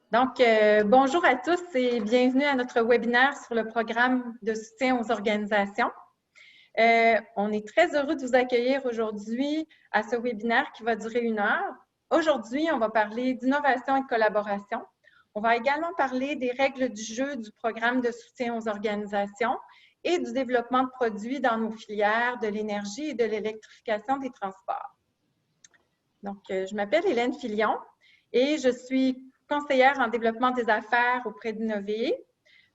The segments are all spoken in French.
Bonjour à tous et bienvenue à notre webinaire sur le programme de soutien aux organisations. On est très heureux de vous accueillir aujourd'hui à ce webinaire qui va durer 1 heure. Aujourd'hui, on va parler d'innovation et de collaboration. On va également parler des règles du jeu du programme de soutien aux organisations et du développement de produits dans nos filières de l'énergie et de l'électrification des transports. Je m'appelle Hélène Filion et je suis conseillère en développement des affaires auprès d'Innover.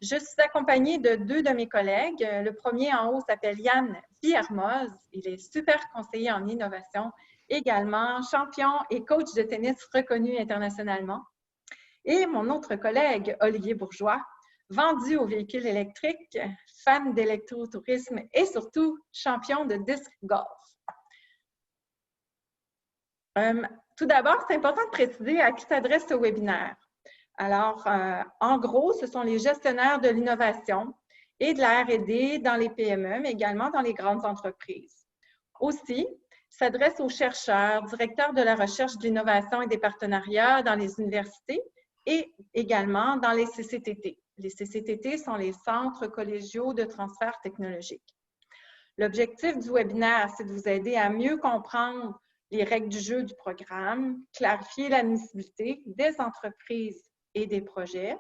Je suis accompagnée de 2 de mes collègues. Le premier en haut s'appelle Yann Villermoz. Il est super conseiller en innovation, également champion et coach de tennis reconnu internationalement. Et mon autre collègue, Olivier Bourgeois, vendu aux véhicules électriques, fan d'électrotourisme et surtout champion de disc golf. Tout d'abord, c'est important de préciser à qui s'adresse ce webinaire. Alors, en gros, ce sont les gestionnaires de l'innovation et de la R&D dans les PME, mais également dans les grandes entreprises. Aussi, il s'adresse aux chercheurs, directeurs de la recherche, de l'innovation et des partenariats dans les universités et également dans les CCTT. Les CCTT sont les centres collégiaux de transfert technologique. L'objectif du webinaire, c'est de vous aider à mieux comprendre les règles du jeu du programme, clarifier l'admissibilité des entreprises et des projets,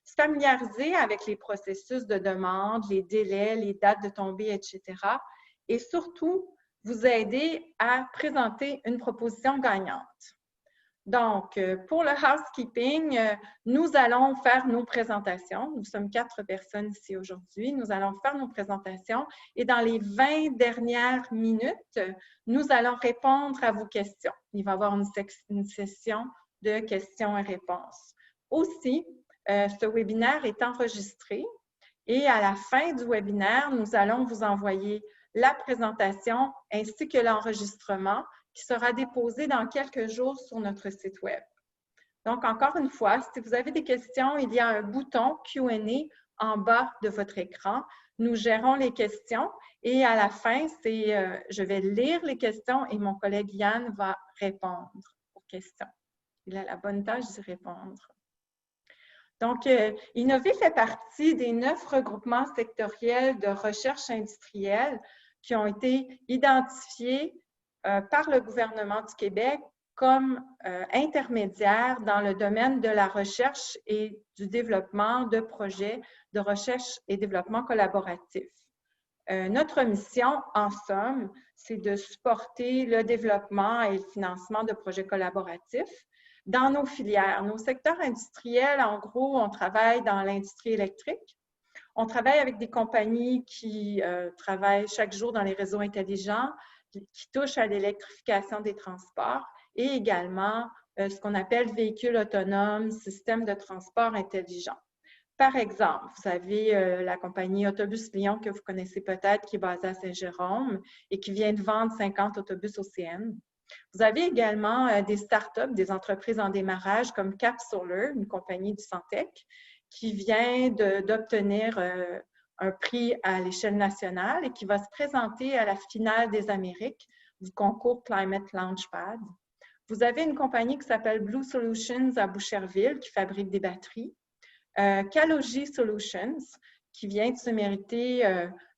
se familiariser avec les processus de demande, les délais, les dates de tombée, etc. Et surtout, vous aider à présenter une proposition gagnante. Donc, pour le housekeeping, nous allons faire nos présentations. Nous sommes 4 personnes ici aujourd'hui. Nous allons faire nos présentations et dans les 20 dernières minutes, nous allons répondre à vos questions. Il va y avoir une session de questions et réponses. Aussi, ce webinaire est enregistré et à la fin du webinaire, nous allons vous envoyer la présentation ainsi que l'enregistrement qui sera déposé dans quelques jours sur notre site web. Donc, encore une fois, si vous avez des questions, il y a un bouton Q&A en bas de votre écran. Nous gérons les questions et à la fin, je vais lire les questions et mon collègue Yann va répondre aux questions. Il a la bonne tâche d'y répondre. Donc, Innover fait partie des 9 regroupements sectoriels de recherche industrielle qui ont été identifiés par le gouvernement du Québec comme intermédiaires dans le domaine de la recherche et du développement de projets de recherche et développement collaboratif. Notre mission, en somme, c'est de supporter le développement et le financement de projets collaboratifs dans nos filières. Nos secteurs industriels, en gros, on travaille dans l'industrie électrique. On travaille avec des compagnies qui travaillent chaque jour dans les réseaux intelligents, qui touchent à l'électrification des transports et également ce qu'on appelle véhicules autonomes, systèmes de transport intelligents. Par exemple, vous avez la compagnie Autobus Lyon que vous connaissez peut-être, qui est basée à Saint-Jérôme et qui vient de vendre 50 autobus OCN. Vous avez également des startups, des entreprises en démarrage comme Cap Solar, une compagnie du Centec, qui vient d'obtenir un prix à l'échelle nationale et qui va se présenter à la finale des Amériques du concours Climate Launchpad. Vous avez une compagnie qui s'appelle Blue Solutions à Boucherville qui fabrique des batteries. Calogy Solutions qui vient de se mériter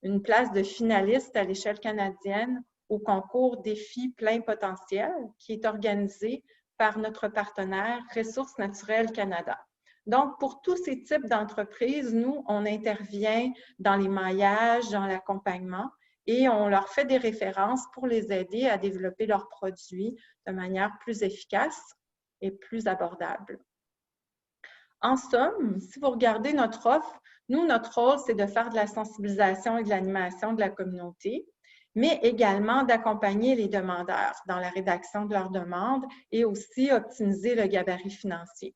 une place de finaliste à l'échelle canadienne au concours Défi plein potentiel qui est organisé par notre partenaire Ressources naturelles Canada. Donc, pour tous ces types d'entreprises, nous, on intervient dans les maillages, dans l'accompagnement et on leur fait des références pour les aider à développer leurs produits de manière plus efficace et plus abordable. En somme, si vous regardez notre offre, nous, notre rôle, c'est de faire de la sensibilisation et de l'animation de la communauté, mais également d'accompagner les demandeurs dans la rédaction de leurs demandes et aussi optimiser le gabarit financier.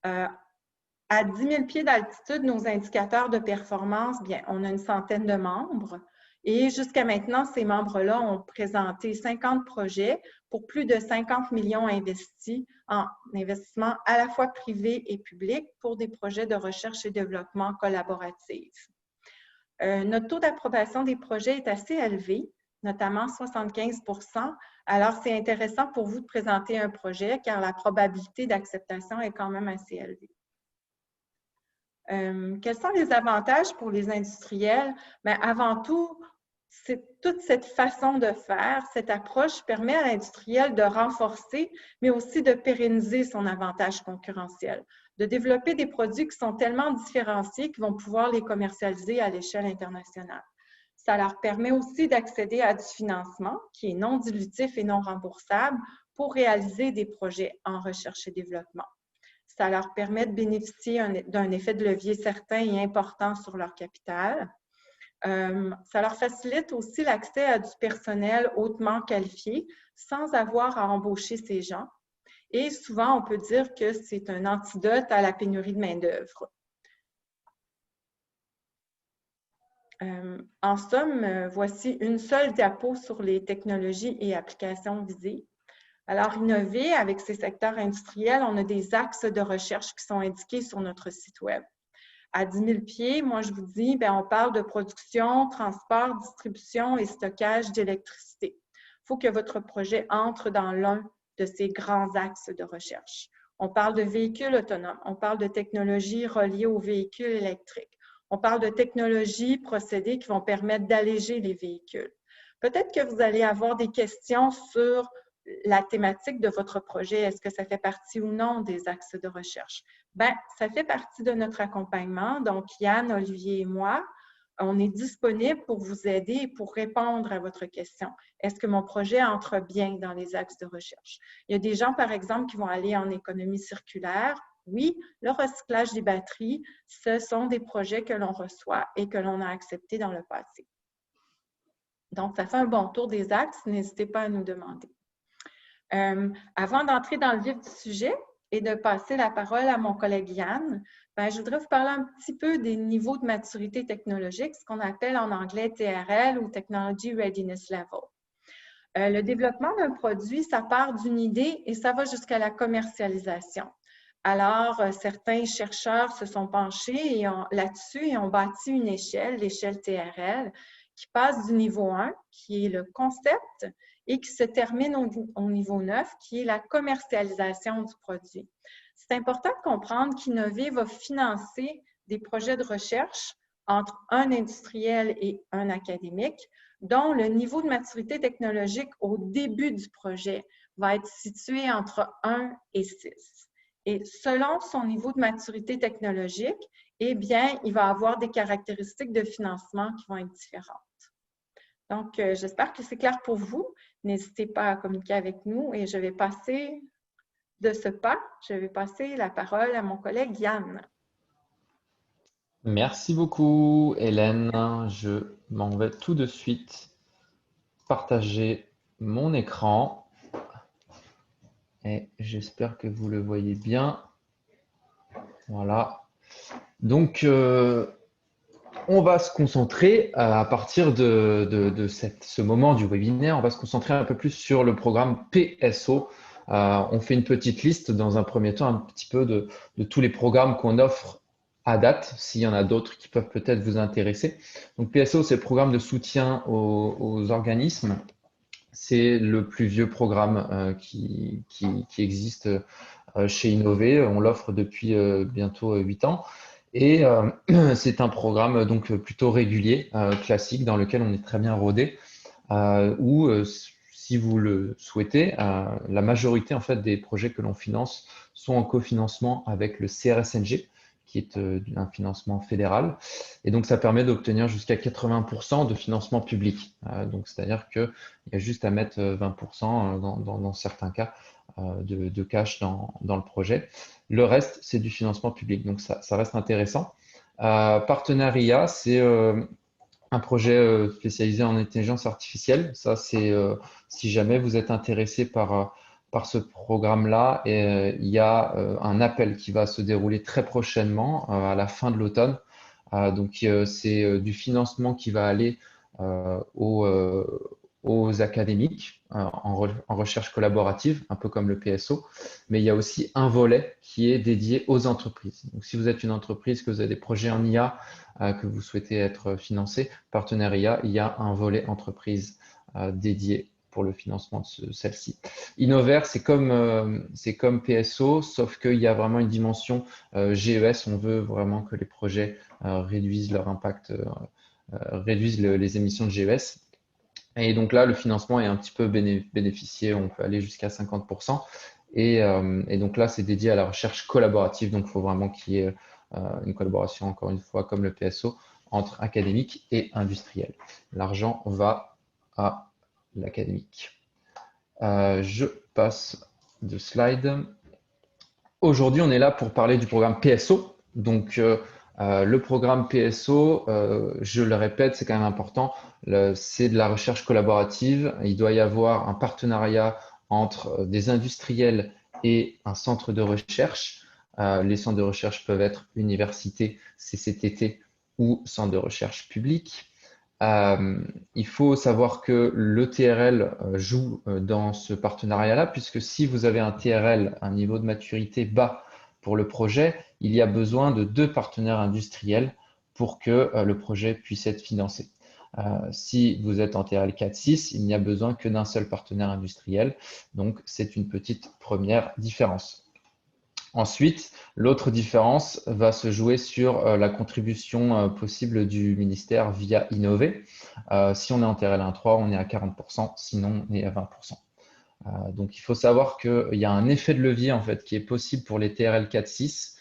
À 10 000 pieds d'altitude, nos indicateurs de performance, bien, on a une centaine de membres et jusqu'à maintenant, ces membres-là ont présenté 50 projets pour plus de 50 millions investis en investissement à la fois privé et public pour des projets de recherche et développement collaboratif. Notre taux d'approbation des projets est assez élevé. notamment 75%. Alors, c'est intéressant pour vous de présenter un projet car la probabilité d'acceptation est quand même assez élevée. Quels sont les avantages pour les industriels? Bien, avant tout, c'est toute cette façon de faire, cette approche permet à l'industriel de renforcer, mais aussi de pérenniser son avantage concurrentiel, de développer des produits qui sont tellement différenciés qu'ils vont pouvoir les commercialiser à l'échelle internationale. Ça leur permet aussi d'accéder à du financement qui est non dilutif et non remboursable pour réaliser des projets en recherche et développement. Ça leur permet de bénéficier d'un effet de levier certain et important sur leur capital. Ça leur facilite aussi l'accès à du personnel hautement qualifié sans avoir à embaucher ces gens. Et souvent, on peut dire que c'est un antidote à la pénurie de main-d'œuvre. En somme, voici une seule diapo sur les technologies et applications visées. Alors, innover avec ces secteurs industriels, on a des axes de recherche qui sont indiqués sur notre site Web. À 10 000 pieds, moi, je vous dis, bien, on parle de production, transport, distribution et stockage d'électricité. Il faut que votre projet entre dans l'un de ces grands axes de recherche. On parle de véhicules autonomes, on parle de technologies reliées aux véhicules électriques, on parle de technologies, procédés qui vont permettre d'alléger les véhicules. Peut-être que vous allez avoir des questions sur la thématique de votre projet. Est-ce que ça fait partie ou non des axes de recherche? Bien, ça fait partie de notre accompagnement. Donc, Yann, Olivier et moi, on est disponible pour vous aider et pour répondre à votre question. Est-ce que mon projet entre bien dans les axes de recherche? Il y a des gens, par exemple, qui vont aller en économie circulaire. Oui, le recyclage des batteries, ce sont des projets que l'on reçoit et que l'on a acceptés dans le passé. Donc, ça fait un bon tour des axes. N'hésitez pas à nous demander. Avant d'entrer dans le vif du sujet et de passer la parole à mon collègue Yann, bien, je voudrais vous parler un petit peu des niveaux de maturité technologique, ce qu'on appelle en anglais TRL ou Technology Readiness Level. Le développement d'un produit, ça part d'une idée et ça va jusqu'à la commercialisation. Alors, certains chercheurs se sont penchés là-dessus et ont bâti une échelle, l'échelle TRL, qui passe du niveau 1, qui est le concept, et qui se termine au niveau 9, qui est la commercialisation du produit. C'est important de comprendre qu'Innover va financer des projets de recherche entre un industriel et un académique, dont le niveau de maturité technologique au début du projet va être situé entre 1 et 6. Et selon son niveau de maturité technologique, eh bien, il va avoir des caractéristiques de financement qui vont être différentes. Donc, j'espère que c'est clair pour vous. N'hésitez pas à communiquer avec nous et je vais passer de ce pas, je vais passer la parole à mon collègue Yann. Merci beaucoup, Hélène. Je m'en vais tout de suite partager mon écran et j'espère que vous le voyez bien. Voilà. Donc, on va se concentrer à partir de ce moment du webinaire, on va se concentrer un peu plus sur le programme PSO. On fait une petite liste dans un premier temps un petit peu de tous les programmes qu'on offre à date, s'il y en a d'autres qui peuvent peut-être vous intéresser. Donc PSO, c'est le programme de soutien aux organismes. C'est le plus vieux programme qui existe chez Innover. On l'offre depuis bientôt 8 ans. Et c'est un programme donc plutôt régulier, classique, dans lequel on est très bien rodé, où si vous le souhaitez, la majorité en fait des projets que l'on finance sont en cofinancement avec le CRSNG, qui est un financement fédéral. Et donc, ça permet d'obtenir jusqu'à 80% de financement public. Donc, c'est-à-dire qu'il y a juste à mettre 20% dans certains cas de cash dans le projet. Le reste, c'est du financement public. Donc, ça reste intéressant. Partenariat, c'est un projet spécialisé en intelligence artificielle. Ça, c'est si jamais vous êtes intéressé par ce programme-là, il y a un appel qui va se dérouler très prochainement, à la fin de l'automne. Donc, c'est du financement qui va aller aux académiques en recherche collaborative, un peu comme le PSO, mais il y a aussi un volet qui est dédié aux entreprises. Donc, si vous êtes une entreprise, que vous avez des projets en IA, que vous souhaitez être financé, partenariat, il y a un volet entreprise dédié pour le financement de celle-ci. Innover, c'est comme PSO, sauf qu'il y a vraiment une dimension GES. On veut vraiment que les projets réduisent leur impact, réduisent les émissions de GES. Et donc là, le financement est un petit peu bénéficié, on peut aller jusqu'à 50%. Et donc là, c'est dédié à la recherche collaborative. Donc, il faut vraiment qu'il y ait une collaboration, encore une fois, comme le PSO, entre académique et industriel. L'argent va à l'académique. Je passe de slide. Aujourd'hui, on est là pour parler du programme PSO. Donc, le programme PSO, je le répète, c'est quand même important, c'est de la recherche collaborative. Il doit y avoir un partenariat entre des industriels et un centre de recherche. Les centres de recherche peuvent être universités, CCTT ou centres de recherche publics. Il faut savoir que le TRL joue dans ce partenariat-là, puisque si vous avez un TRL, un niveau de maturité bas pour le projet, il y a besoin de 2 partenaires industriels pour que le projet puisse être financé. Si vous êtes en TRL 4-6, il n'y a besoin que d'un seul partenaire industriel. Donc, c'est une petite première différence. Ensuite, l'autre différence va se jouer sur la contribution possible du ministère via Innover. Si on est en TRL 1.3, on est à 40%, sinon on est à 20%. Donc, il faut savoir qu'il y a un effet de levier en fait, qui est possible pour les TRL 4.6,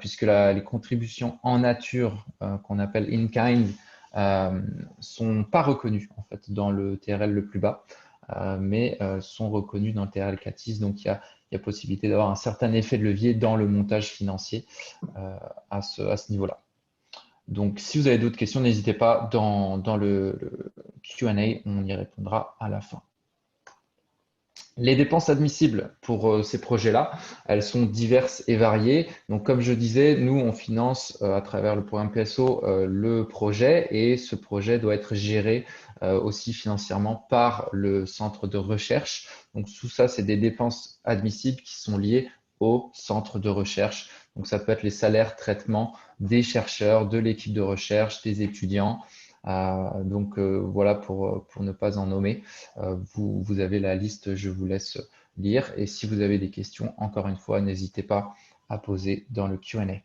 puisque les contributions en nature, qu'on appelle in-kind, sont pas reconnues en fait, dans le TRL le plus bas, mais sont reconnues dans le TRL 4.6. Donc, il y a possibilité d'avoir un certain effet de levier dans le montage financier à ce niveau-là. Donc, si vous avez d'autres questions, n'hésitez pas dans le Q&A, on y répondra à la fin. Les dépenses admissibles pour ces projets-là, elles sont diverses et variées. Donc, comme je disais, nous, on finance à travers le programme PSO le projet et ce projet doit être géré aussi financièrement par le centre de recherche. Donc, tout ça, c'est des dépenses admissibles qui sont liées au centre de recherche. Donc, ça peut être les salaires, traitements des chercheurs, de l'équipe de recherche, des étudiants. Donc voilà pour ne pas en nommer. Vous avez la liste, je vous laisse lire. Et si vous avez des questions, encore une fois, n'hésitez pas à poser dans le Q&A.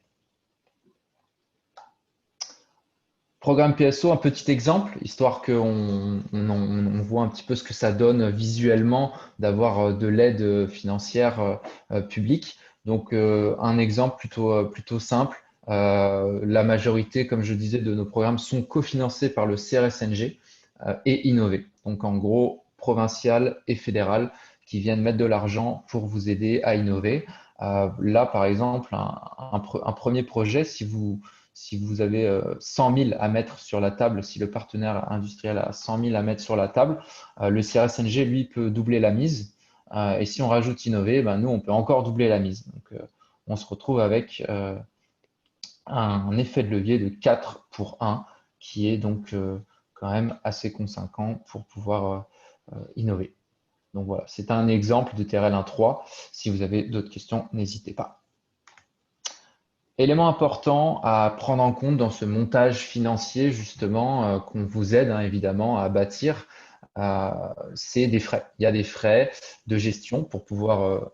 Programme PSO, un petit exemple, histoire qu'on voit un petit peu ce que ça donne visuellement d'avoir de l'aide financière publique. Donc, un exemple plutôt simple. La majorité, comme je disais, de nos programmes sont cofinancés par le CRSNG et Innover. Donc, en gros, provincial et fédéral qui viennent mettre de l'argent pour vous aider à innover. Là, par exemple, un premier projet, si vous avez 100 000 à mettre sur la table, si le partenaire industriel a 100 000 à mettre sur la table, le CRSNG, lui, peut doubler la mise. Et si on rajoute Innover, ben, nous, on peut encore doubler la mise. Donc, on se retrouve avec un effet de levier de 4 pour 1, qui est donc quand même assez conséquent pour pouvoir innover. Donc voilà, c'est un exemple de TRL 1.3. Si vous avez d'autres questions, n'hésitez pas. Élément important à prendre en compte dans ce montage financier, justement, qu'on vous aide évidemment à bâtir, c'est des frais. Il y a des frais de gestion pour pouvoir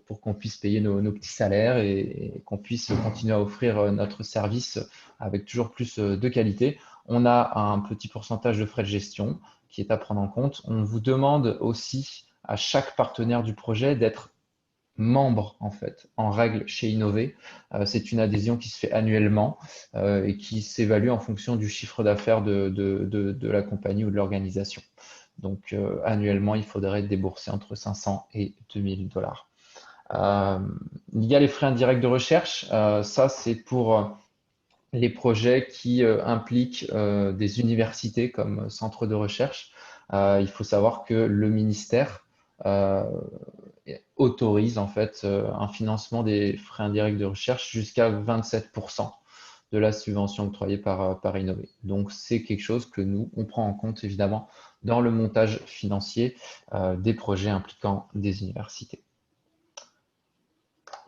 pour qu'on puisse payer nos petits salaires et qu'on puisse continuer à offrir notre service avec toujours plus de qualité. On a un petit pourcentage de frais de gestion qui est à prendre en compte. On vous demande aussi à chaque partenaire du projet d'être membre en fait, en règle chez Innover. C'est une adhésion qui se fait annuellement et qui s'évalue en fonction du chiffre d'affaires de la compagnie ou de l'organisation. Donc, annuellement, il faudrait débourser entre 500 et 2000 $. Il y a les frais indirects de recherche. Ça, c'est pour les projets qui impliquent des universités comme centre de recherche. Il faut savoir que le ministère autorise en fait un financement des frais indirects de recherche jusqu'à 27% de la subvention octroyée par Innover. Donc, c'est quelque chose que nous, on prend en compte évidemment dans le montage financier des projets impliquant des universités.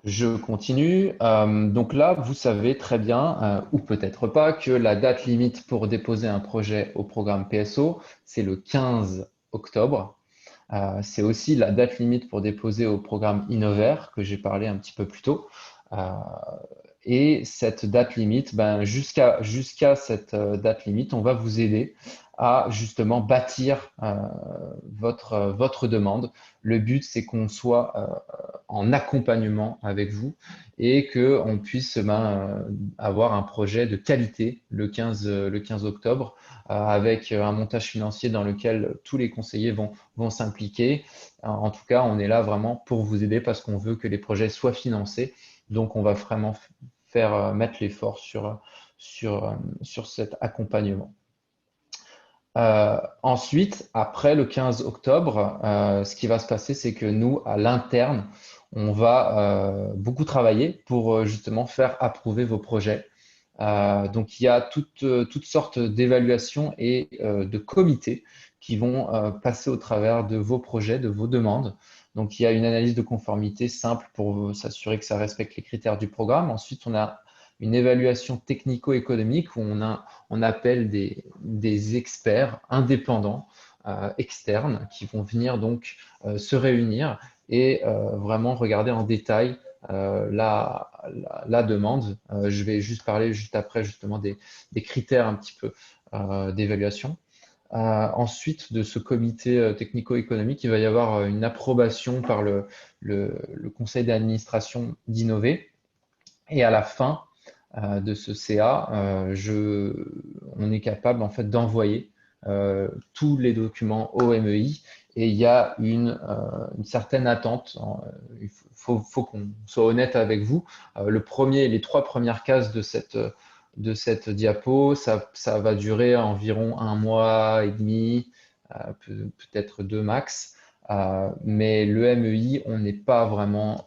Je continue. Donc là, vous savez très bien, ou peut-être pas, que la date limite pour déposer un projet au programme PSO, c'est le 15 octobre. C'est aussi la date limite pour déposer au programme Innover, que j'ai parlé un petit peu plus tôt. Euh, et cette date limite, ben, jusqu'à cette date limite, on va vous aider à justement bâtir votre demande. Le but, c'est qu'on soit en accompagnement avec vous et qu'on puisse avoir un projet de qualité le 15 octobre avec un montage financier dans lequel tous les conseillers vont s'impliquer. En tout cas, on est là vraiment pour vous aider parce qu'on veut que les projets soient financés. Donc, on va vraiment mettre l'effort sur cet accompagnement. Ensuite, après le 15 octobre, ce qui va se passer, c'est que nous, à l'interne, on va beaucoup travailler pour justement faire approuver vos projets. Donc, il y a toutes sortes d'évaluations et de comités qui vont passer au travers de vos projets, de vos demandes. Donc, il y a une analyse de conformité simple pour s'assurer que ça respecte les critères du programme. Ensuite, on a une évaluation technico-économique où on appelle des experts indépendants externes qui vont venir donc se réunir et vraiment regarder en détail la demande. Je vais juste parler juste après justement des critères un petit peu d'évaluation. Ensuite de ce comité technico-économique, il va y avoir une approbation par le conseil d'administration d'Innover. Et à la fin de ce CA, on est capable en fait d'envoyer tous les documents au MEI et il y a une certaine attente. Il faut qu'on soit honnête avec vous. Les 3 premières cases de cette diapo, ça va durer environ 1 mois et demi, peut-être 2 max. Mais le MEI, on n'est pas vraiment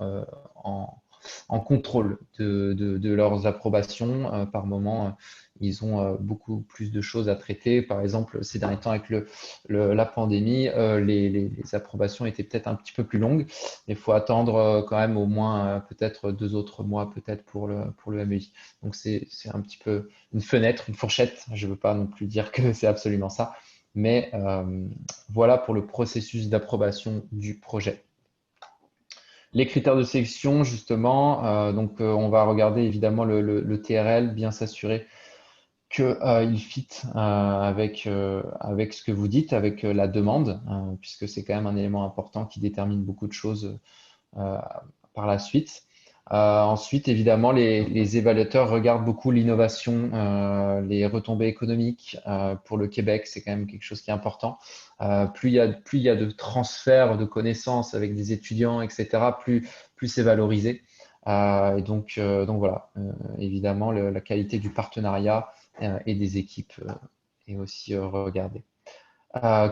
en contrôle de leurs approbations. Par moment, ils ont beaucoup plus de choses à traiter. Par exemple, ces derniers temps, avec la pandémie, les approbations étaient peut-être un petit peu plus longues. Il faut attendre quand même au moins peut-être 2 autres mois peut-être pour le MEI. Donc, c'est un petit peu une fenêtre, une fourchette. Je ne veux pas non plus dire que c'est absolument ça. Mais voilà pour le processus d'approbation du projet. Les critères de sélection, justement, on va regarder évidemment le TRL, bien s'assurer qu'il fit avec ce que vous dites, avec la demande, puisque c'est quand même un élément important qui détermine beaucoup de choses par la suite. Ensuite, évidemment, les évaluateurs regardent beaucoup l'innovation, les retombées économiques. Pour le Québec, c'est quand même quelque chose qui est important. Plus il y a de transferts de connaissances avec des étudiants, etc., plus c'est valorisé. Et donc voilà, évidemment, la qualité du partenariat et des équipes est aussi regardée.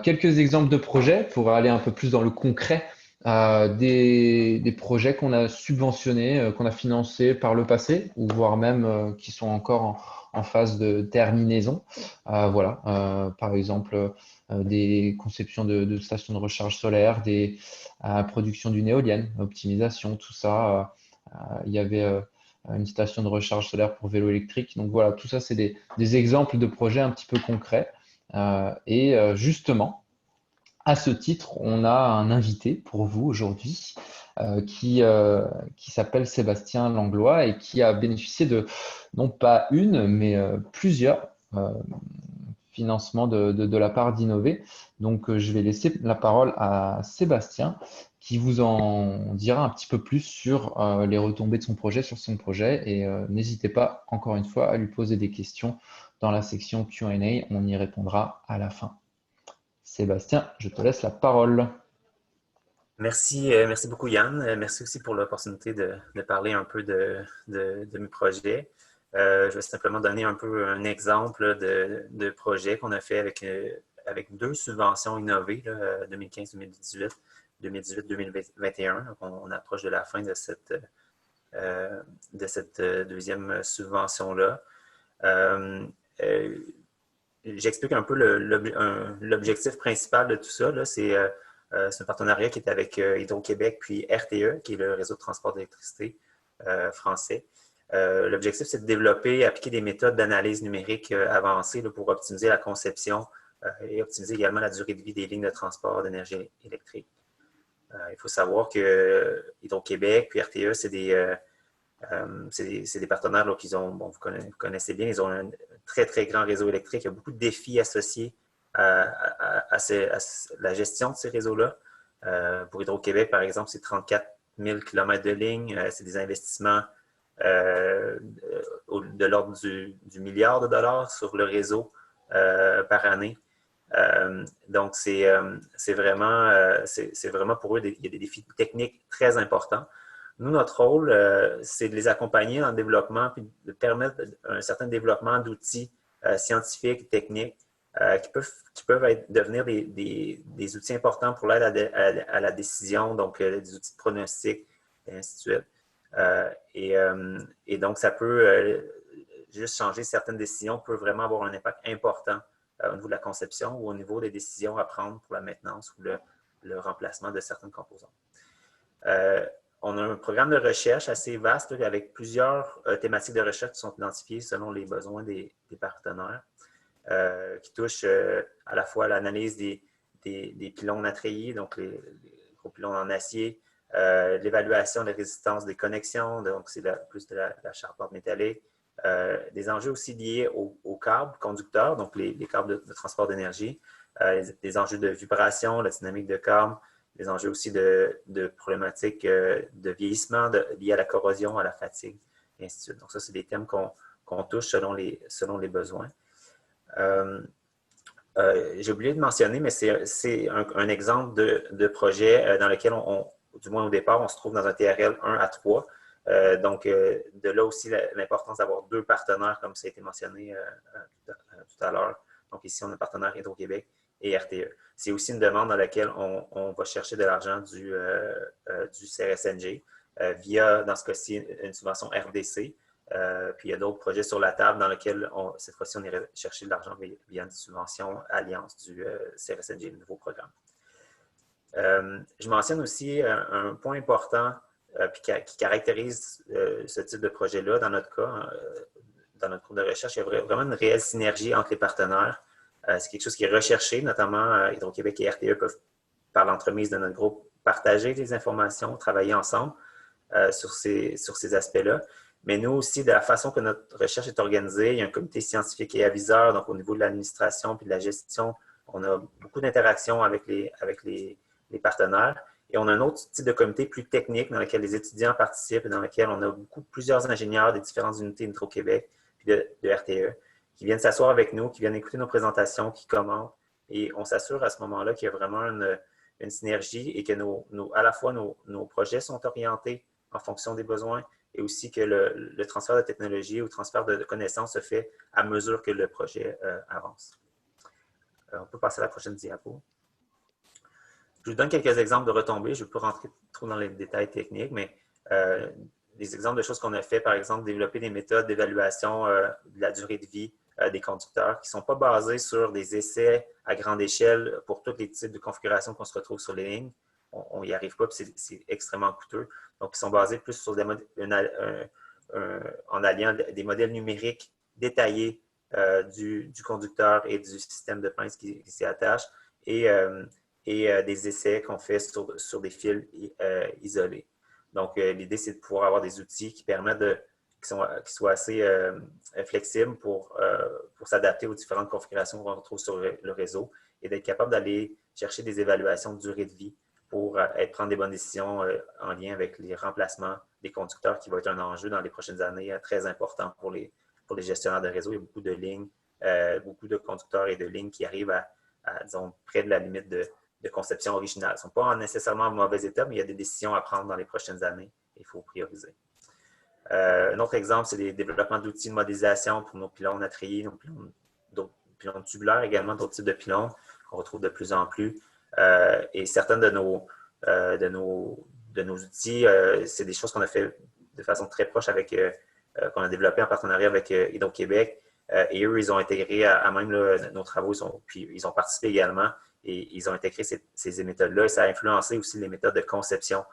Quelques exemples de projets pour aller un peu plus dans le concret. Des projets qu'on a subventionnés, qu'on a financés par le passé, ou voire même qui sont encore en phase de terminaison. Voilà, par exemple, des conceptions de stations de recharge solaire, des productions d'une éolienne, optimisation, tout ça. Il y avait une station de recharge solaire pour vélo électrique. Donc voilà, tout ça, c'est des exemples de projets un petit peu concrets. Justement, à ce titre, on a un invité pour vous aujourd'hui qui s'appelle Sébastien Langlois et qui a bénéficié de non pas une, mais plusieurs financements de la part d'Innover. Donc, je vais laisser la parole à Sébastien qui vous en dira un petit peu plus sur les retombées de son projet, sur son projet. Et n'hésitez pas, encore une fois, à lui poser des questions dans la section Q&A. On y répondra à la fin. Sébastien, je te laisse la parole. Merci beaucoup Yann. Merci aussi pour l'opportunité de parler un peu de mes projets. Je vais simplement donner un peu un exemple de projet qu'on a fait avec 2 subventions innovées, 2015-2018, 2018-2021. On approche de la fin de cette deuxième subvention-là. J'explique un peu l'objectif principal de tout ça. C'est un partenariat qui est avec Hydro-Québec puis RTE, qui est le réseau de transport d'électricité français. L'objectif, c'est de développer et appliquer des méthodes d'analyse numérique avancées là, pour optimiser la conception et optimiser également la durée de vie des lignes de transport d'énergie électrique. Il faut savoir que Hydro-Québec puis RTE, c'est des partenaires qu'ils ont, bon, vous connaissez bien, ils ont un très, très grand réseau électrique. Il y a beaucoup de défis associés à la gestion de ces réseaux-là. Pour Hydro-Québec, par exemple, c'est 34 000 km de lignes. C'est des investissements de l'ordre du milliard de dollars sur le réseau par année. Donc, c'est vraiment pour eux, il y a des défis techniques très importants. Nous, notre rôle, c'est de les accompagner dans le développement puis de permettre un certain développement d'outils scientifiques, techniques qui peuvent devenir des outils importants pour l'aide à la décision, donc des outils de pronostic, et ainsi de suite. Et donc, ça peut juste changer certaines décisions, peut vraiment avoir un impact important au niveau de la conception ou au niveau des décisions à prendre pour la maintenance ou le remplacement de certaines composantes. On a un programme de recherche assez vaste là, avec plusieurs thématiques de recherche qui sont identifiées selon les besoins des partenaires, qui touchent à la fois l'analyse des pylônes à treillis, donc les gros pylônes en acier, l'évaluation de la résistance des connexions, donc c'est plus de la charpente métallique, des enjeux aussi liés aux câbles conducteurs, donc les câbles de transport d'énergie, des enjeux de vibration, la dynamique de câbles, des enjeux aussi de problématiques de vieillissement liés à la corrosion, à la fatigue, et ainsi de suite. Donc ça, c'est des thèmes qu'on touche selon les besoins. J'ai oublié de mentionner, mais c'est un exemple de projet dans lequel, du moins au départ, on se trouve dans un TRL 1 à 3. Donc, de là aussi l'importance d'avoir deux partenaires, comme ça a été mentionné tout à l'heure. Donc, ici, on a un partenaire Hydro-Québec et RTE. C'est aussi une demande dans laquelle on va chercher de l'argent du CRSNG via, dans ce cas-ci, une subvention RDC. Puis, il y a d'autres projets sur la table dans lesquels, cette fois-ci, on irait chercher de l'argent via une subvention Alliance du CRSNG, le nouveau programme. Je mentionne aussi un point important qui caractérise ce type de projet-là. Dans notre cas, dans notre groupe de recherche, il y a vraiment une réelle synergie entre les partenaires. C'est quelque chose qui est recherché, notamment Hydro-Québec et RTE peuvent, par l'entremise de notre groupe, partager des informations, travailler ensemble sur ces aspects-là. Mais nous aussi, de la façon que notre recherche est organisée, il y a un comité scientifique et aviseur, donc au niveau de l'administration puis de la gestion, on a beaucoup d'interactions avec les partenaires. Et on a un autre type de comité plus technique dans lequel les étudiants participent et dans lequel on a plusieurs ingénieurs des différentes unités d'Hydro-Québec et de RTE qui viennent s'asseoir avec nous, qui viennent écouter nos présentations, qui commentent. Et on s'assure à ce moment-là qu'il y a vraiment une synergie et que à la fois nos projets sont orientés en fonction des besoins et aussi que le transfert de technologie ou le transfert de connaissances se fait à mesure que le projet avance. On peut passer à la prochaine diapo. Je vous donne quelques exemples de retombées. Je ne vais pas rentrer trop dans les détails techniques, mais des exemples de choses qu'on a fait, par exemple, développer des méthodes d'évaluation de la durée de vie des conducteurs qui ne sont pas basées sur des essais à grande échelle pour tous les types de configurations qu'on se retrouve sur les lignes. On n'y arrive pas, puis c'est extrêmement coûteux. Donc, ils sont basés plus sur en alliant des modèles numériques détaillés du conducteur et du système de pince qui s'y attache et des essais qu'on fait sur des fils isolés. Donc, l'idée, c'est de pouvoir avoir des outils qui permettent qui soient assez flexibles pour s'adapter aux différentes configurations qu'on retrouve sur le réseau et d'être capable d'aller chercher des évaluations de durée de vie pour prendre des bonnes décisions en lien avec les remplacements des conducteurs qui va être un enjeu dans les prochaines années très important pour les gestionnaires de réseau. Il y a beaucoup de lignes, beaucoup de conducteurs et de lignes qui arrivent disons, près de la limite de conception originale. Ils ne sont pas nécessairement en mauvais état, mais il y a des décisions à prendre dans les prochaines années. Il faut prioriser. Un autre exemple, c'est les développements d'outils de modélisation pour nos pylônes à treillis, nos pylônes tubulaires également, d'autres types de pylônes qu'on retrouve de plus en plus. Et certains de nos outils, c'est des choses qu'on a fait de façon très proche qu'on a développé en partenariat avec Hydro-Québec. Et eux, ils ont intégré à même nos travaux, puis ils ont participé également et ils ont intégré ces méthodes-là. Et ça a influencé aussi les méthodes de conception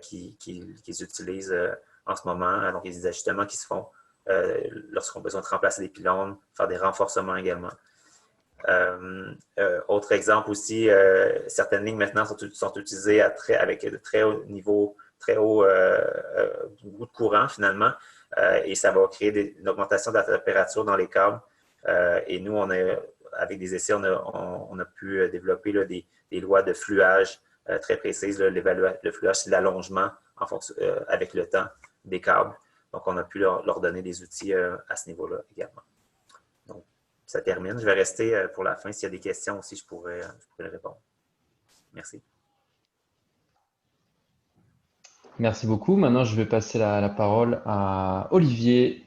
qu'ils utilisent en ce moment. Donc, il y a des ajustements qui se font lorsqu'on a besoin de remplacer des pylônes, faire des renforcements également. Autre exemple aussi, certaines lignes maintenant sont utilisées avec de très haut niveau, très haut bout de courant finalement, et ça va créer une augmentation de la température dans les câbles. Et nous, avec des essais, on a pu développer là, des lois de fluage très précises. Là, le fluage, c'est l'allongement avec le temps des câbles. Donc, on a pu leur donner des outils à ce niveau-là également. Donc, ça termine. Je vais rester pour la fin. S'il y a des questions aussi, je pourrais les répondre. Merci. Merci beaucoup. Maintenant, je vais passer la parole à Olivier.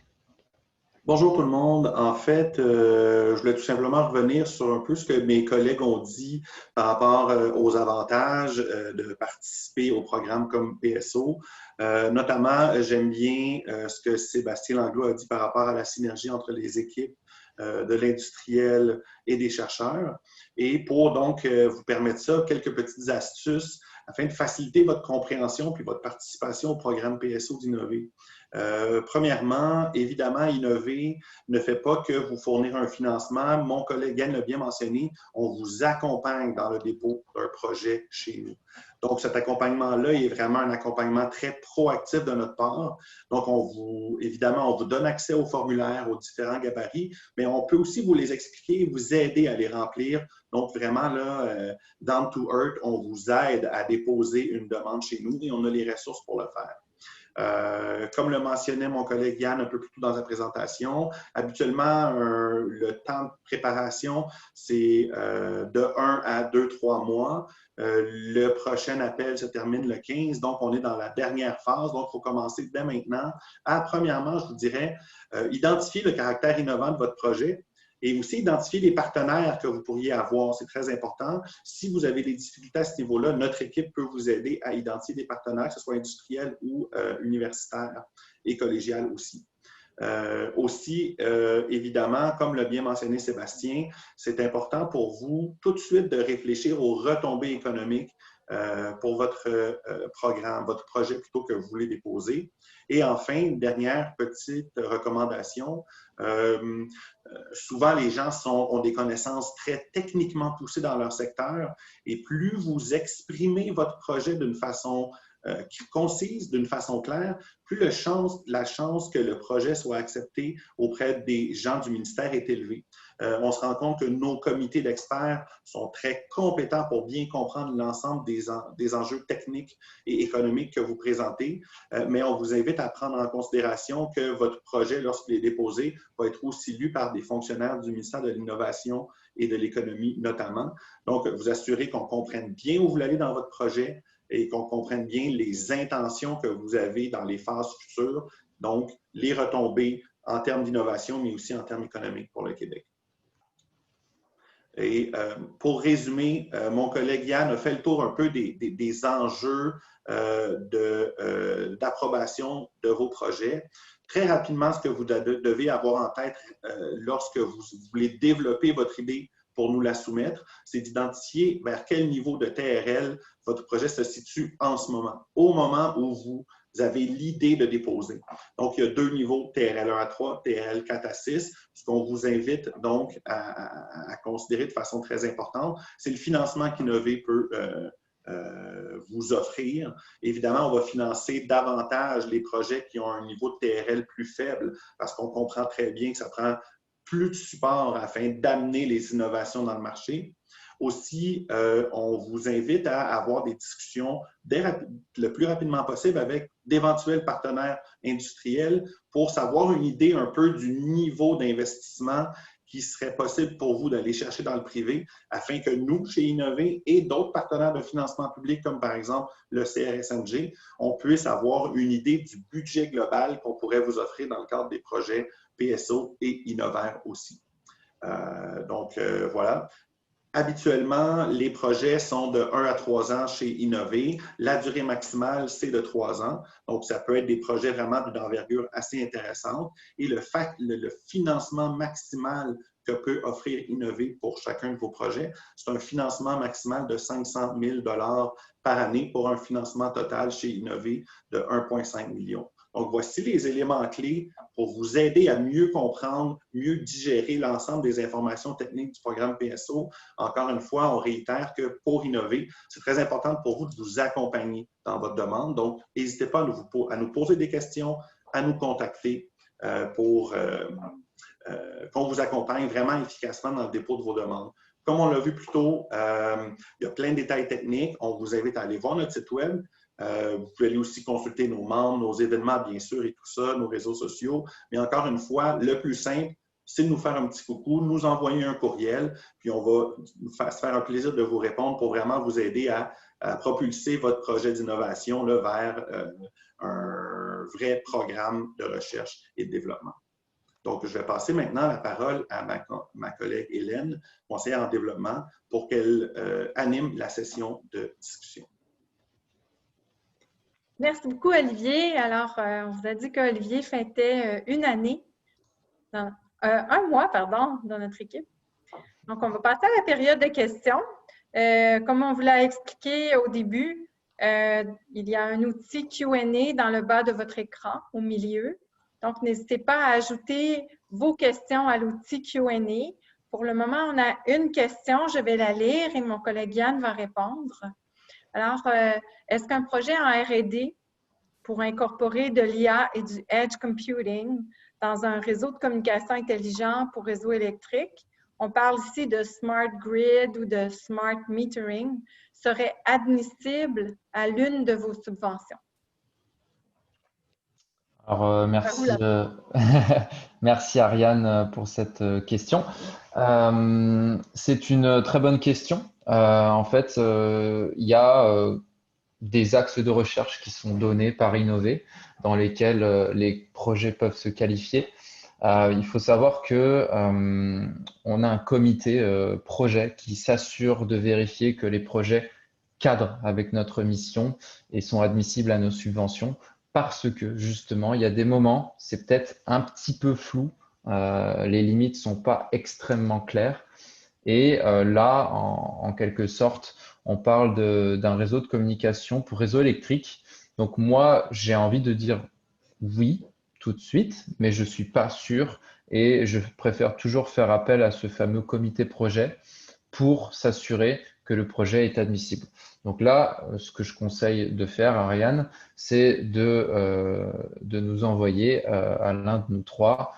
Bonjour tout le monde. En fait, je voulais tout simplement revenir sur un peu ce que mes collègues ont dit par rapport aux avantages de participer au programme comme PSO. Notamment, j'aime bien ce que Sébastien Langlois a dit par rapport à la synergie entre les équipes de l'industriel et des chercheurs. Et pour donc vous permettre ça, quelques petites astuces afin de faciliter votre compréhension puis votre participation au programme PSO d'Innover. Premièrement, évidemment, Innover ne fait pas que vous fournir un financement. Mon collègue Yann l'a bien mentionné, on vous accompagne dans le dépôt d'un projet chez nous. Donc, cet accompagnement-là est vraiment un accompagnement très proactif de notre part. Donc, évidemment, on vous donne accès aux formulaires, aux différents gabarits, mais on peut aussi vous les expliquer et vous aider à les remplir. Donc, vraiment, là, down to earth, on vous aide à déposer une demande chez nous et on a les ressources pour le faire. Comme le mentionnait mon collègue Yann un peu plus tôt dans sa présentation, habituellement, le temps de préparation, c'est de 1 à 2-3 mois. Le prochain appel se termine le 15, donc on est dans la dernière phase. Donc, il faut commencer dès maintenant à, premièrement, je vous dirais, identifier le caractère innovant de votre projet. Et aussi identifier les partenaires que vous pourriez avoir, c'est très important. Si vous avez des difficultés à ce niveau-là, notre équipe peut vous aider à identifier des partenaires, que ce soit industriels ou universitaires et collégiales aussi. Évidemment, comme l'a bien mentionné Sébastien, c'est important pour vous tout de suite de réfléchir aux retombées économiques pour votre programme, votre projet plutôt que vous voulez déposer. Et enfin, une dernière petite recommandation. Souvent, les gens ont des connaissances très techniquement poussées dans leur secteur et plus vous exprimez votre projet d'une façon concise, d'une façon claire, plus la chance que le projet soit accepté auprès des gens du ministère est élevée. On se rend compte que nos comités d'experts sont très compétents pour bien comprendre l'ensemble des enjeux techniques et économiques que vous présentez, mais on vous invite à prendre en considération que votre projet, lorsqu'il est déposé, va être aussi lu par des fonctionnaires du ministère de l'Innovation et de l'Économie notamment. Donc, vous assurez qu'on comprenne bien où vous allez dans votre projet et qu'on comprenne bien les intentions que vous avez dans les phases futures, donc les retombées en termes d'innovation, mais aussi en termes économiques pour le Québec. Et pour résumer, mon collègue Yann a fait le tour un peu des enjeux d'approbation de vos projets. Très rapidement, ce que vous devez avoir en tête lorsque vous voulez développer votre idée pour nous la soumettre, c'est d'identifier vers quel niveau de TRL votre projet se situe en ce moment, au moment où vous avez l'idée de déposer. Donc, il y a deux niveaux, TRL 1 à 3, TRL 4 à 6. Ce qu'on vous invite donc à considérer de façon très importante, c'est le financement qu'Innover peut vous offrir. Évidemment, on va financer davantage les projets qui ont un niveau de TRL plus faible parce qu'on comprend très bien que ça prend plus de support afin d'amener les innovations dans le marché. Aussi, on vous invite à avoir des discussions le plus rapidement possible avec d'éventuels partenaires industriels pour savoir une idée un peu du niveau d'investissement qui serait possible pour vous d'aller chercher dans le privé afin que nous, chez Innover et d'autres partenaires de financement public comme par exemple le CRSNG, on puisse avoir une idée du budget global qu'on pourrait vous offrir dans le cadre des projets PSO et Innover aussi. Voilà. Habituellement, les projets sont de 1 à 3 ans chez Innover. La durée maximale, c'est de 3 ans. Donc, ça peut être des projets vraiment d'une envergure assez intéressante. Et le financement maximal que peut offrir Innover pour chacun de vos projets, c'est un financement maximal de 500 000 $ par année pour un financement total chez Innover de 1,5 million. Donc, voici les éléments clés pour vous aider à mieux comprendre, mieux digérer l'ensemble des informations techniques du programme PSO. Encore une fois, on réitère que pour innover, c'est très important pour vous de vous accompagner dans votre demande. Donc, n'hésitez pas à nous poser des questions, à nous contacter pour qu'on vous accompagne vraiment efficacement dans le dépôt de vos demandes. Comme on l'a vu plus tôt, il y a plein de détails techniques. On vous invite à aller voir notre site web. Vous pouvez aller aussi consulter nos membres, nos événements, bien sûr, et tout ça, nos réseaux sociaux. Mais encore une fois, le plus simple, c'est de nous faire un petit coucou, nous envoyer un courriel, puis on va se faire un plaisir de vous répondre pour vraiment vous aider à propulser votre projet d'innovation vers un vrai programme de recherche et de développement. Donc, je vais passer maintenant la parole à ma collègue Hélène, conseillère en développement, pour qu'elle anime la session de discussion. Merci beaucoup, Olivier. Alors, on vous a dit qu'Olivier fêtait un mois, pardon, dans notre équipe. Donc, on va passer à la période de questions. Comme on vous l'a expliqué au début, il y a un outil Q&A dans le bas de votre écran, au milieu. Donc, n'hésitez pas à ajouter vos questions à l'outil Q&A. Pour le moment, on a une question, je vais la lire et mon collègue Yann va répondre. Alors, est-ce qu'un projet en R&D pour incorporer de l'IA et du Edge Computing dans un réseau de communication intelligent pour réseau électrique, on parle ici de Smart Grid ou de Smart Metering, serait admissible à l'une de vos subventions? Alors, merci Ariane pour cette question. C'est une très bonne question. En fait, il y a des axes de recherche qui sont donnés par Innover, dans lesquels les projets peuvent se qualifier. Il faut savoir que on a un comité projet qui s'assure de vérifier que les projets cadrent avec notre mission et sont admissibles à nos subventions, parce que justement, il y a des moments, c'est peut-être un petit peu flou, les limites ne sont pas extrêmement claires. Et là, en quelque sorte, on parle d'un réseau de communication pour réseau électrique. Donc moi, j'ai envie de dire oui tout de suite, mais je ne suis pas sûr et je préfère toujours faire appel à ce fameux comité projet pour s'assurer que le projet est admissible. Donc là, ce que je conseille de faire, Ariane, c'est de nous envoyer à l'un de nous trois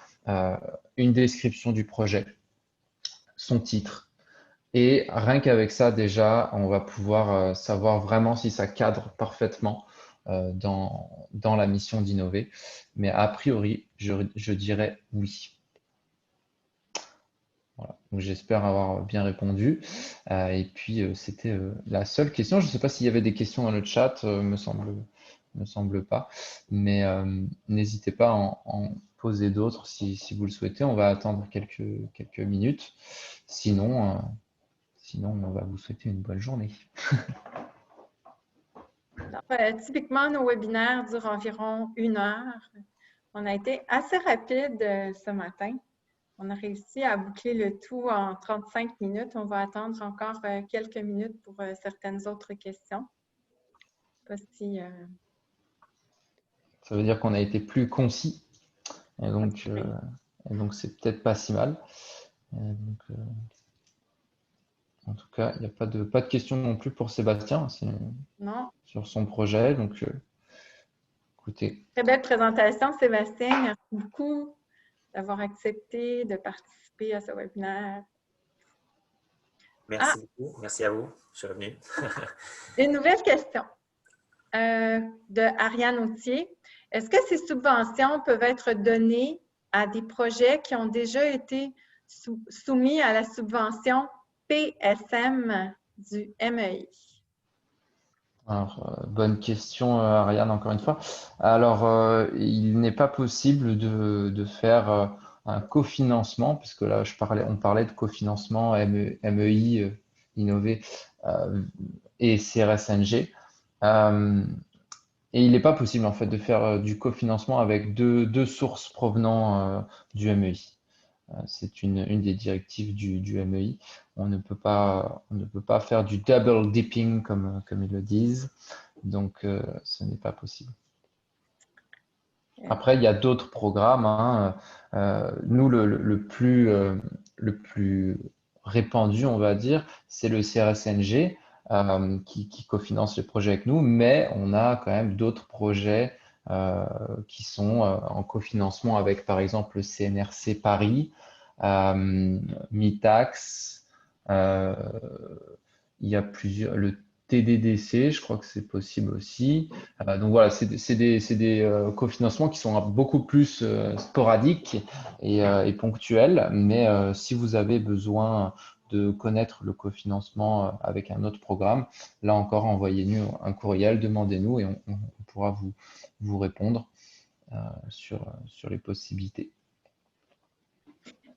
une description du projet, son titre. Et rien qu'avec ça, déjà, on va pouvoir savoir vraiment si ça cadre parfaitement dans la mission d'innover. Mais a priori, je dirais oui. Voilà. Donc, j'espère avoir bien répondu. Et puis, c'était la seule question. Je ne sais pas s'il y avait des questions dans le chat, me semble pas. Mais n'hésitez pas à en poser d'autres si vous le souhaitez. On va attendre quelques minutes. Sinon, on va vous souhaiter une bonne journée. Alors, typiquement, nos webinaires durent environ 1 heure. On a été assez rapide ce matin. On a réussi à boucler le tout en 35 minutes. On va attendre encore quelques minutes pour certaines autres questions. Je ne sais pas si, Ça veut dire qu'on a été plus concis. Et donc, c'est peut-être pas si mal. En tout cas, il n'y a pas de questions non plus pour Sébastien sur son projet. Donc, écoutez. Très belle présentation, Sébastien. Merci beaucoup d'avoir accepté de participer à ce webinaire. Merci beaucoup. Merci à vous. Je suis revenu. Une nouvelle question de Ariane Autier. Est-ce que ces subventions peuvent être données à des projets qui ont déjà été soumis à la subvention PSM du MEI? Alors, bonne question, Ariane, encore une fois. Alors, il n'est pas possible de faire un cofinancement, puisque là, on parlait de cofinancement MEI, Innover et CRSNG. Et il n'est pas possible, en fait, de faire du cofinancement avec deux sources provenant du MEI. C'est une des directives du MEI. On ne peut pas faire du double dipping comme ils le disent. Donc, ce n'est pas possible. Après, il y a d'autres programmes, hein. Nous, le plus répandu, on va dire, c'est le CRSNG qui cofinance les projets avec nous, mais on a quand même d'autres projets qui sont en cofinancement avec, par exemple, le CNRC Paris, Mitax, euh, il y a le TDDC, je crois que c'est possible aussi. Donc voilà, c'est des cofinancements qui sont beaucoup plus sporadiques et ponctuels. Mais si vous avez besoin de connaître le cofinancement avec un autre programme, là encore, envoyez-nous un courriel, demandez-nous et on pourra vous répondre sur les possibilités.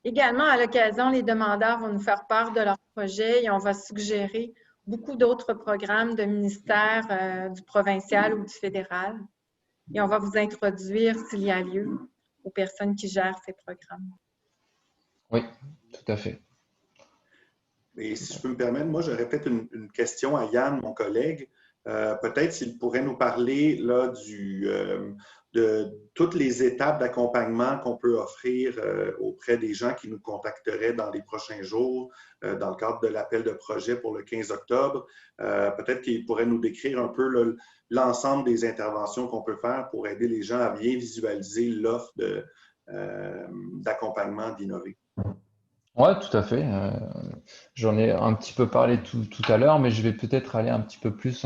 Également, à l'occasion, les demandeurs vont nous faire part de leur projet et on va suggérer beaucoup d'autres programmes de ministères du provincial ou du fédéral. Et on va vous introduire, s'il y a lieu, aux personnes qui gèrent ces programmes. Oui, tout à fait. Et si je peux me permettre, moi, j'aurais peut-être une question à Yann, mon collègue. Peut-être s'il pourrait nous parler là, de toutes les étapes d'accompagnement qu'on peut offrir auprès des gens qui nous contacteraient dans les prochains jours, dans le cadre de l'appel de projet pour le 15 octobre. Peut-être qu'il pourrait nous décrire un peu l'ensemble des interventions qu'on peut faire pour aider les gens à bien visualiser l'offre d'accompagnement d'Innover. Oui, tout à fait. J'en ai un petit peu parlé tout à l'heure, mais je vais peut-être aller un petit peu plus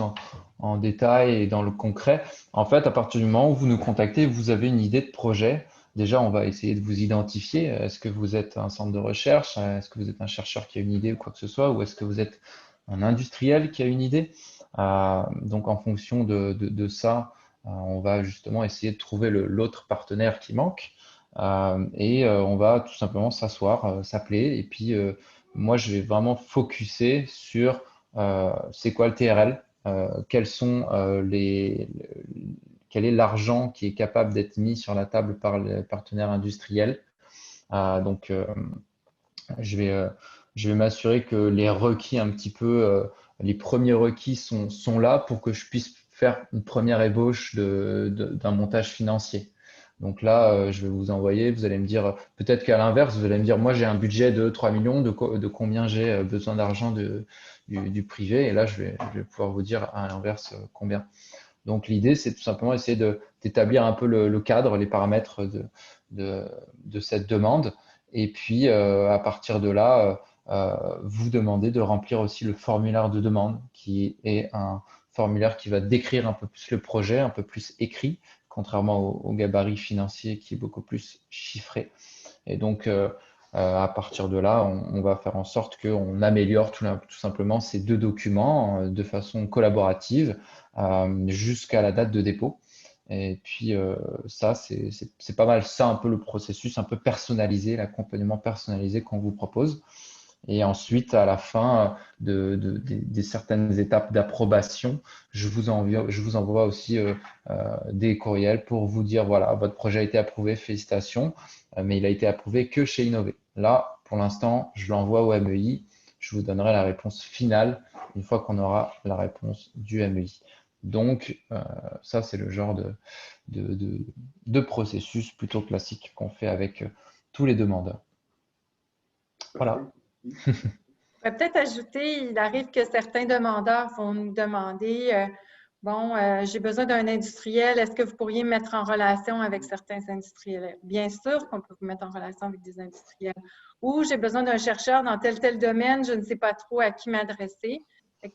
en détail et dans le concret. En fait, à partir du moment où vous nous contactez, vous avez une idée de projet. Déjà, on va essayer de vous identifier. Est-ce que vous êtes un centre de recherche? Est-ce que vous êtes un chercheur qui a une idée ou quoi que ce soit? Ou est-ce que vous êtes un industriel qui a une idée? Donc, en fonction de ça, on va justement essayer de trouver l'autre partenaire qui manque. On va tout simplement s'asseoir, s'appeler. Et puis, moi, je vais vraiment focuser sur c'est quoi le TRL, quels sont quel est l'argent qui est capable d'être mis sur la table par les partenaires industriels. Donc, je vais m'assurer que les requis un petit peu, les premiers requis sont là pour que je puisse faire une première ébauche d'un montage financier. Donc là, je vais vous envoyer, vous allez me dire, peut-être qu'à l'inverse, vous allez me dire, moi j'ai un budget de 3 millions, de combien j'ai besoin d'argent du privé, et là je vais pouvoir vous dire à l'inverse combien. Donc l'idée, c'est tout simplement essayer d'établir un peu le cadre, les paramètres de cette demande, et puis à partir de là, vous demander de remplir aussi le formulaire de demande, qui est un formulaire qui va décrire un peu plus le projet, un peu plus écrit, contrairement au gabarit financier qui est beaucoup plus chiffré. Et donc, à partir de là, on va faire en sorte qu'on améliore tout simplement ces deux documents de façon collaborative jusqu'à la date de dépôt. Et puis, ça, c'est pas mal ça, un peu le processus un peu personnalisé, l'accompagnement personnalisé qu'on vous propose. Et ensuite, à la fin des certaines étapes d'approbation, je vous envoie aussi des courriels pour vous dire, voilà, votre projet a été approuvé, félicitations, mais il a été approuvé que chez Innover. Là, pour l'instant, je l'envoie au MEI. Je vous donnerai la réponse finale une fois qu'on aura la réponse du MEI. Donc, ça, c'est le genre de processus plutôt classique qu'on fait avec tous les demandeurs. Voilà. Je vais peut-être ajouter, il arrive que certains demandeurs vont nous demander j'ai besoin d'un industriel, est-ce que vous pourriez me mettre en relation avec certains industriels? Bien sûr qu'on peut vous mettre en relation avec des industriels. Ou j'ai besoin d'un chercheur dans tel domaine, je ne sais pas trop à qui m'adresser.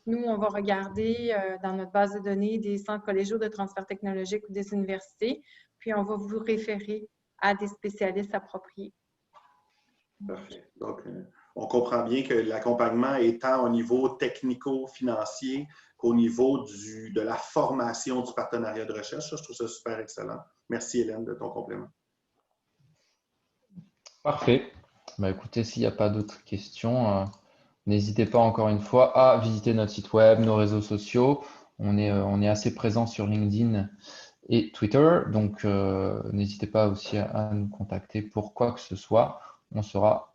Nous, on va regarder dans notre base de données des centres collégiaux de transfert technologique ou des universités, puis on va vous référer à des spécialistes appropriés. Parfait. Donc, on comprend bien que l'accompagnement est tant au niveau technico-financier qu'au niveau de la formation du partenariat de recherche. Ça, je trouve ça super excellent. Merci, Hélène, de ton complément. Parfait. Écoutez, s'il n'y a pas d'autres questions, n'hésitez pas encore une fois à visiter notre site web, nos réseaux sociaux. On est assez présent sur LinkedIn et Twitter. Donc, n'hésitez pas aussi à nous contacter pour quoi que ce soit. On sera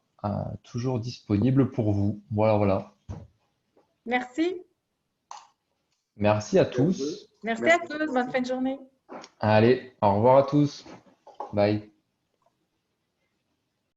toujours disponible pour vous. Voilà. Merci. Merci à tous. Merci à tous. Bonne fin de journée. Allez, au revoir à tous. Bye.